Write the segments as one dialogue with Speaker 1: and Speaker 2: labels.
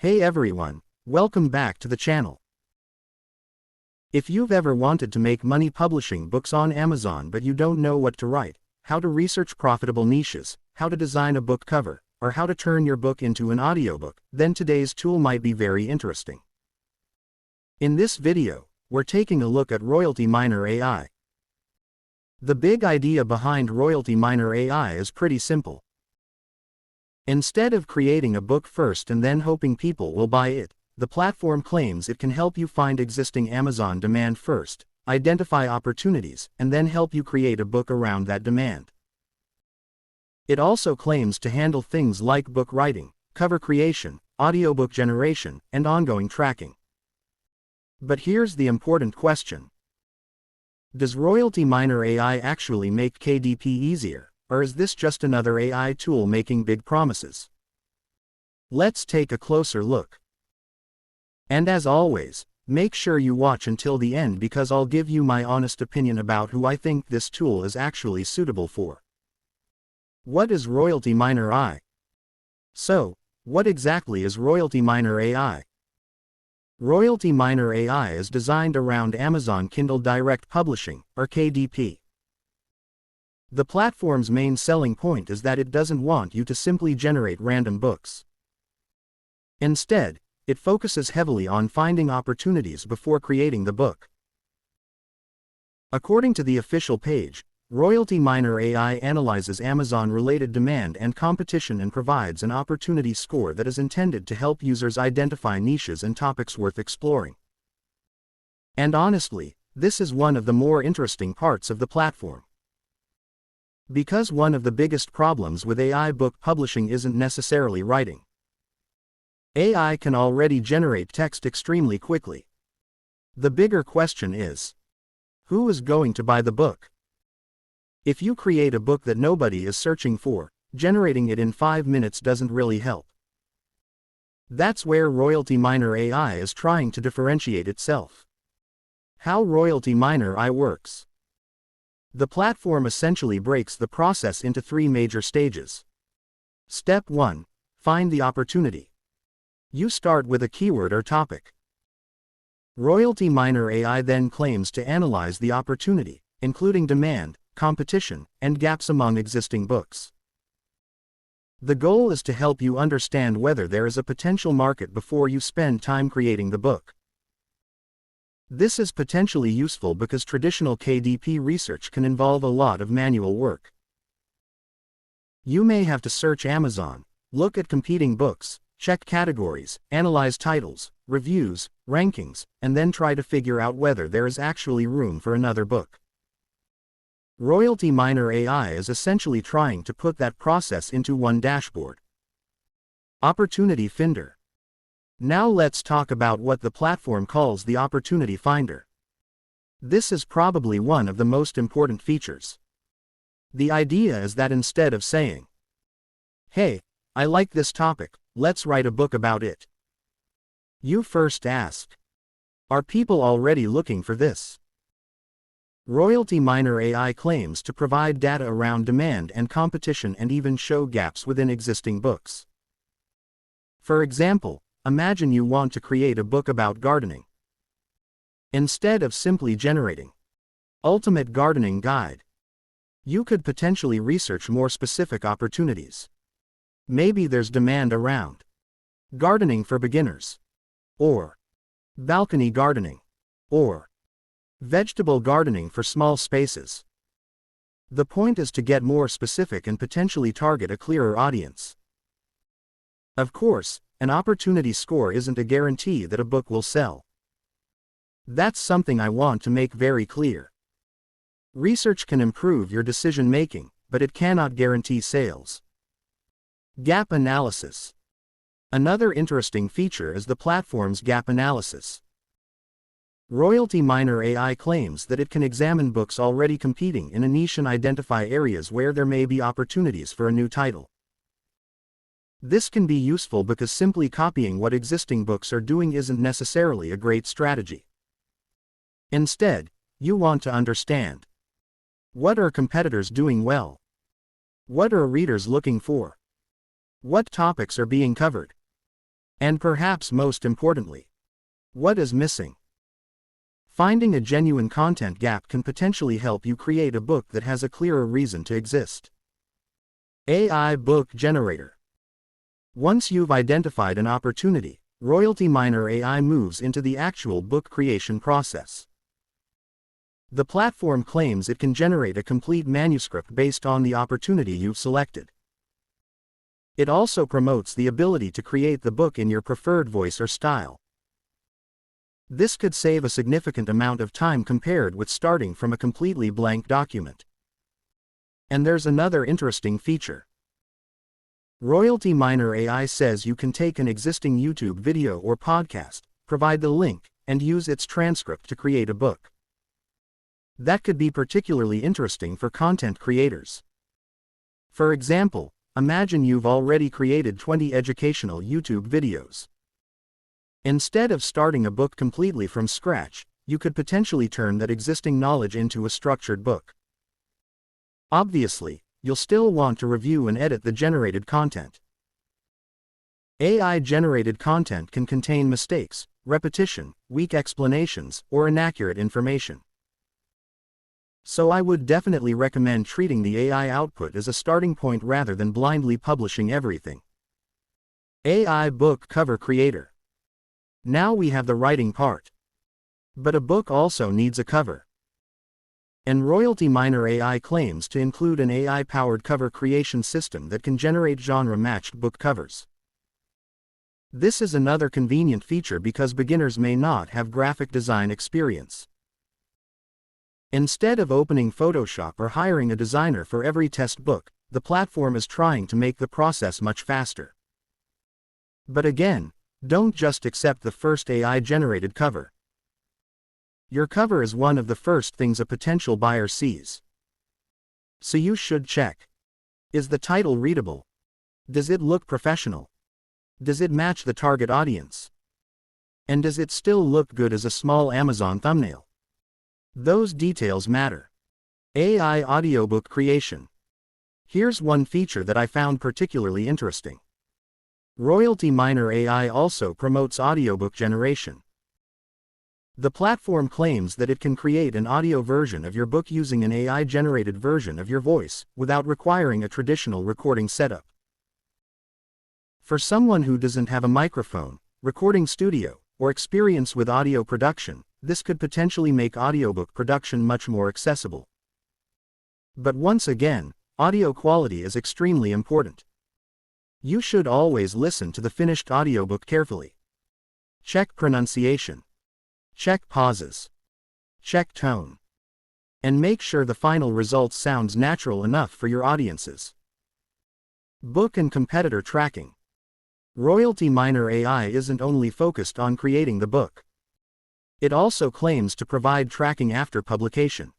Speaker 1: Hey everyone, welcome back to the channel. If you've ever wanted to make money publishing books on Amazon but you don't know what to write, how to research profitable niches, how to design a book cover, or how to turn your book into an audiobook, then today's tool might be very interesting. In this video, we're taking a look at Royalty Miner AI. The big idea behind Royalty Miner AI is pretty simple. Instead of creating a book first and then hoping people will buy it, the platform claims it can help you find existing Amazon demand first, identify opportunities, and then help you create a book around that demand. It also claims to handle things like book writing, cover creation, audiobook generation, and ongoing tracking. But here's the important question. Does Royalty Miner AI actually make KDP easier? Or is this just another AI tool making big promises? Let's take a closer look. And as always, make sure you watch until the end because I'll give you my honest opinion about who I think this tool is actually suitable for. What is Royalty Miner AI? So, what exactly is Royalty Miner AI? Royalty Miner AI is designed around Amazon Kindle Direct Publishing, or KDP. The platform's main selling point is that it doesn't want you to simply generate random books. Instead, it focuses heavily on finding opportunities before creating the book. According to the official page, Royalty Miner AI analyzes Amazon-related demand and competition and provides an opportunity score that is intended to help users identify niches and topics worth exploring. And honestly, this is one of the more interesting parts of the platform. Because one of the biggest problems with AI book publishing isn't necessarily writing. AI can already generate text extremely quickly. The bigger question is, who is going to buy the book? If you create a book that nobody is searching for, generating it in 5 minutes doesn't really help. That's where Royalty Miner AI is trying to differentiate itself. How Royalty Miner AI works. The platform essentially breaks the process into 3 major stages. Step 1. Find the opportunity. You start with a keyword or topic. Royalty Miner AI then claims to analyze the opportunity, including demand, competition, and gaps among existing books. The goal is to help you understand whether there is a potential market before you spend time creating the book. This is potentially useful because traditional KDP research can involve a lot of manual work. You may have to search Amazon, look at competing books, check categories, analyze titles, reviews, rankings, and then try to figure out whether there is actually room for another book. Royalty Miner AI is essentially trying to put that process into one dashboard. Opportunity Finder. Now let's talk about what the platform calls the Opportunity Finder. This is probably one of the most important features. The idea is that instead of saying, "Hey, I like this topic, let's write a book about it," you first ask, "Are people already looking for this?" Royalty Miner AI claims to provide data around demand and competition and even show gaps within existing books. For example, imagine you want to create a book about gardening. Instead of simply generating Ultimate Gardening Guide, you could potentially research more specific opportunities. Maybe there's demand around gardening for beginners, or balcony gardening, or vegetable gardening for small spaces. The point is to get more specific and potentially target a clearer audience. Of course, an opportunity score isn't a guarantee that a book will sell. That's something I want to make very clear. Research can improve your decision making, but it cannot guarantee sales. Gap Analysis. Another interesting feature is the platform's gap analysis. Royalty Miner AI claims that it can examine books already competing in a niche and identify areas where there may be opportunities for a new title. This can be useful because simply copying what existing books are doing isn't necessarily a great strategy. Instead, you want to understand, what are competitors doing well? What are readers looking for? What topics are being covered? And perhaps most importantly, what is missing? Finding a genuine content gap can potentially help you create a book that has a clearer reason to exist. AI Book Generator. Once you've identified an opportunity, Royalty Miner AI moves into the actual book creation process. The platform claims it can generate a complete manuscript based on the opportunity you've selected. It also promotes the ability to create the book in your preferred voice or style. This could save a significant amount of time compared with starting from a completely blank document. And there's another interesting feature. Royalty Miner AI says you can take an existing YouTube video or podcast, provide the link, and use its transcript to create a book. That could be particularly interesting for content creators. For example, imagine you've already created 20 educational YouTube videos. Instead of starting a book completely from scratch, you could potentially turn that existing knowledge into a structured book. Obviously, you'll still want to review and edit the generated content. AI-generated content can contain mistakes, repetition, weak explanations, or inaccurate information. So I would definitely recommend treating the AI output as a starting point rather than blindly publishing everything. AI Book Cover Creator. Now we have the writing part. But a book also needs a cover. And Royalty Miner AI claims to include an AI-powered cover creation system that can generate genre-matched book covers. This is another convenient feature because beginners may not have graphic design experience. Instead of opening Photoshop or hiring a designer for every test book, the platform is trying to make the process much faster. But again, don't just accept the first AI-generated cover. Your cover is one of the first things a potential buyer sees. So you should check. Is the title readable? Does it look professional? Does it match the target audience? And does it still look good as a small Amazon thumbnail? Those details matter. AI audiobook creation. Here's one feature that I found particularly interesting. Royalty Miner AI also promotes audiobook generation. The platform claims that it can create an audio version of your book using an AI-generated version of your voice, without requiring a traditional recording setup. For someone who doesn't have a microphone, recording studio, or experience with audio production, this could potentially make audiobook production much more accessible. But once again, audio quality is extremely important. You should always listen to the finished audiobook carefully. Check pronunciation. Check pauses. Check tone. And make sure the final result sounds natural enough for your audiences. Book and competitor tracking. Royalty Miner AI isn't only focused on creating the book. It also claims to provide tracking after publication.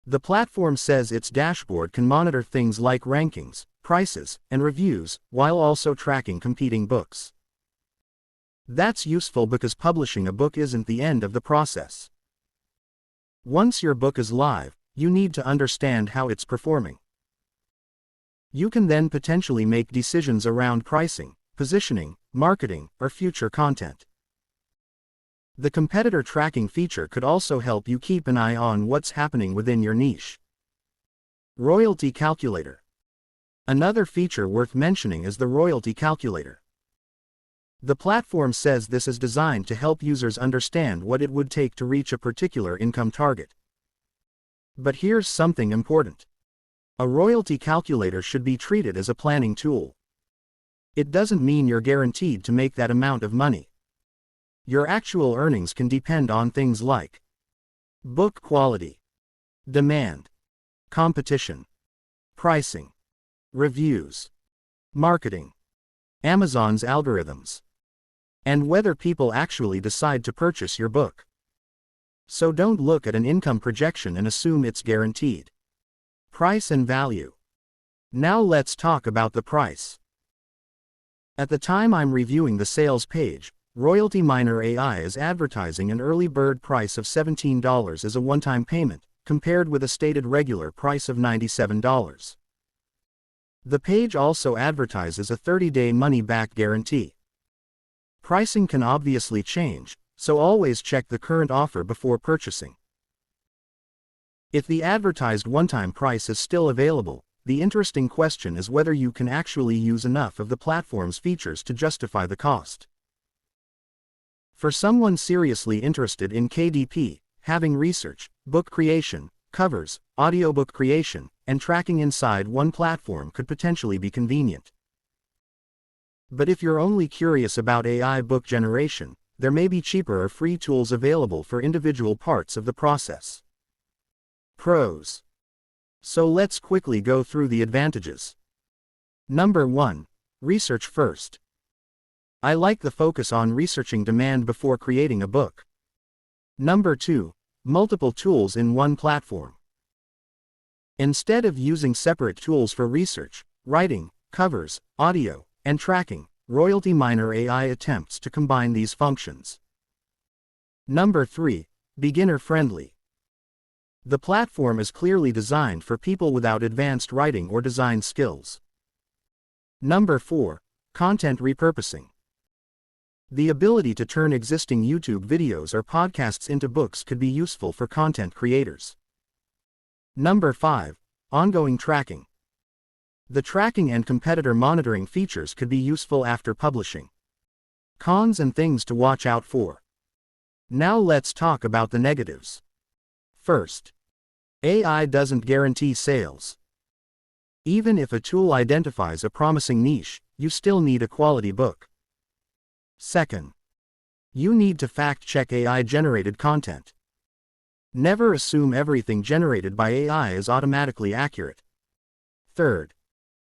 Speaker 1: The platform says its dashboard can monitor things like rankings, prices, and reviews, while also tracking competing books. That's useful because publishing a book isn't the end of the process. Once your book is live, you need to understand how it's performing. You can then potentially make decisions around pricing, positioning, marketing, or future content. The competitor tracking feature could also help you keep an eye on what's happening within your niche. Royalty Calculator. Another feature worth mentioning is the Royalty Calculator. The platform says this is designed to help users understand what it would take to reach a particular income target. But here's something important. A royalty calculator should be treated as a planning tool. It doesn't mean you're guaranteed to make that amount of money. Your actual earnings can depend on things like book quality, demand, competition, pricing, reviews, marketing, Amazon's algorithms, and whether people actually decide to purchase your book. So don't look at an income projection and assume it's guaranteed. Price and value. Now let's talk about the price. At the time I'm reviewing the sales page, Royalty Miner AI is advertising an early bird price of $17 as a one-time payment, compared with a stated regular price of $97. The page also advertises a 30-day money-back guarantee. Pricing can obviously change, so always check the current offer before purchasing. If the advertised one-time price is still available, the interesting question is whether you can actually use enough of the platform's features to justify the cost. For someone seriously interested in KDP, having research, book creation, covers, audiobook creation, and tracking inside one platform could potentially be convenient. But if you're only curious about AI book generation, there may be cheaper or free tools available for individual parts of the process. Pros. So let's quickly go through the advantages. Number 1. Research first. I like the focus on researching demand before creating a book. Number 2. Multiple tools in one platform. Instead of using separate tools for research, writing, covers, audio, and tracking, Royalty Miner AI attempts to combine these functions. Number 3. Beginner-friendly. The platform is clearly designed for people without advanced writing or design skills. Number 4. Content repurposing. The ability to turn existing YouTube videos or podcasts into books could be useful for content creators. Number 5. Ongoing tracking. The tracking and competitor monitoring features could be useful after publishing. Cons and things to watch out for. Now let's talk about the negatives. First, AI doesn't guarantee sales. Even if a tool identifies a promising niche, you still need a quality book. Second, you need to fact-check AI-generated content. Never assume everything generated by AI is automatically accurate. Third,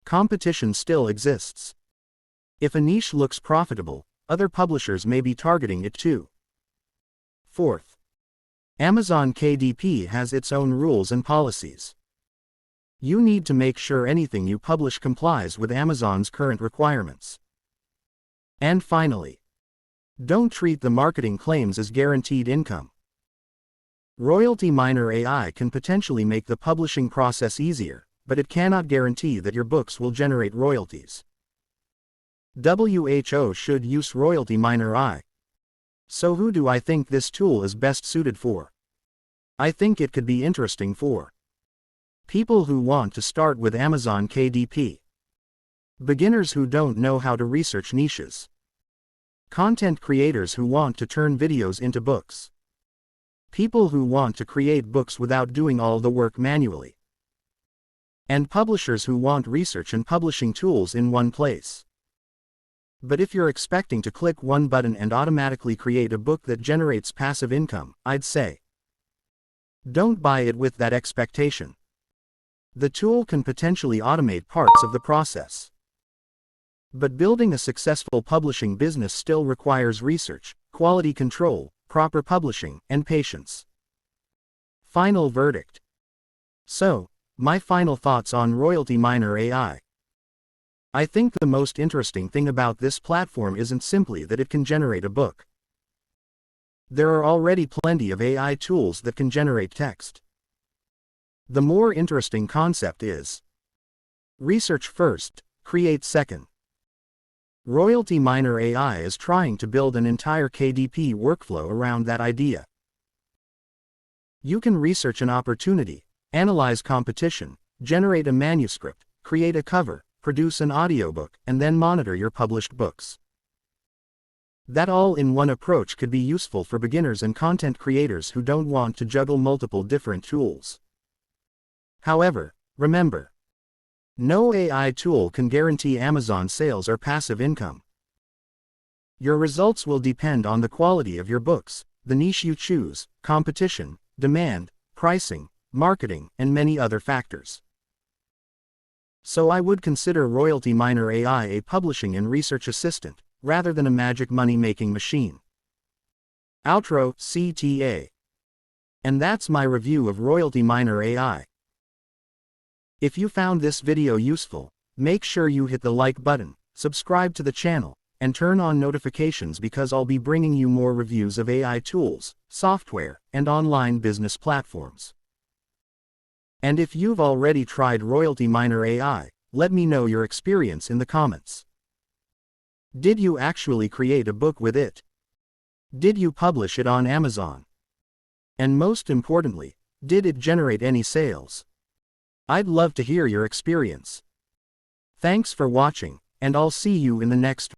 Speaker 1: competition still exists. If a niche looks profitable, other publishers may be targeting it too. Fourth, Amazon KDP has its own rules and policies. You need to make sure anything you publish complies with Amazon's current requirements. And finally, don't treat the marketing claims as guaranteed income. Royalty Miner AI can potentially make the publishing process easier, but it cannot guarantee that your books will generate royalties. WHO should use Royalty Miner AI. So who do I think this tool is best suited for? I think it could be interesting for people who want to start with Amazon KDP, beginners who don't know how to research niches, content creators who want to turn videos into books, people who want to create books without doing all the work manually, and publishers who want research and publishing tools in one place. But if you're expecting to click one button and automatically create a book that generates passive income, I'd say, don't buy it with that expectation. The tool can potentially automate parts of the process. But building a successful publishing business still requires research, quality control, proper publishing, and patience. Final verdict. So, my final thoughts on Royalty Miner AI. I think the most interesting thing about this platform isn't simply that it can generate a book. There are already plenty of AI tools that can generate text. The more interesting concept is research first, create second. Royalty Miner AI is trying to build an entire KDP workflow around that idea. You can research an opportunity, analyze competition, generate a manuscript, create a cover, produce an audiobook, and then monitor your published books. That all-in-one approach could be useful for beginners and content creators who don't want to juggle multiple different tools. However, remember, no AI tool can guarantee Amazon sales or passive income. Your results will depend on the quality of your books, the niche you choose, competition, demand, pricing, marketing, and many other factors. So I would consider Royalty Miner AI a publishing and research assistant, rather than a magic money-making machine. Outro, CTA. And that's my review of Royalty Miner AI. If you found this video useful, make sure you hit the like button, subscribe to the channel, and turn on notifications because I'll be bringing you more reviews of AI tools, software, and online business platforms. And if you've already tried Royalty Miner AI, let me know your experience in the comments. Did you actually create a book with it? Did you publish it on Amazon? And most importantly, did it generate any sales? I'd love to hear your experience. Thanks for watching, and I'll see you in the next